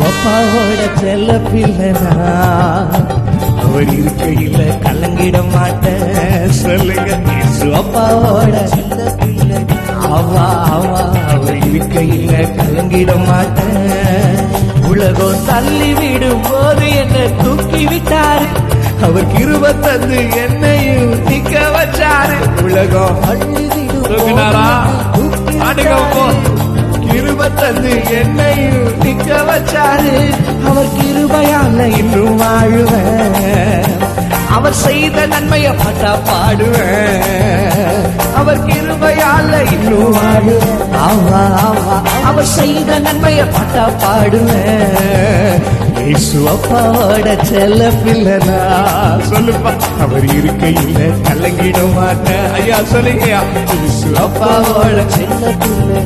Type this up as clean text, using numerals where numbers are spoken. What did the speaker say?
அப்பாவோட செல்ல பிள்ளைனா, அவர் இருக்கையில கலங்கிட மாட்டேன். சொல்லுங்க, இயேசு அப்பாவோட செல்ல பிள்ளை. அவா அவர் இருக்கையில கலங்கிட மாட்டேன். உலகம் தள்ளி விடும் போது என்ன தூக்கி விட்டாரு, அவர் கிருபை தந்து என்னையும் நிக்க வச்சாரு. உலகம் அள்ளி விடும் கிருபை தந்து என்னையும் நிக்க வச்சாரு. அவர் கிருபையால இன்னும் வாழுவேன். அவர் செய்த நன்மையை பார்த்தா பாடுவேன். அவர் கிருபையால இன்னும் வாழுவேன். அவர் செய்த நன்மையை பார்த்தா பாடுவேன். இயேசு அப்பாவோட செல்ல பிள்ளைனா, சொல்லுப்பா, அவர் இருக்கையில கலங்கிட மாட்டேன். ஐயா சொல்லுங்க, இயேசு அப்பாவோட செல்ல பிள்ளை.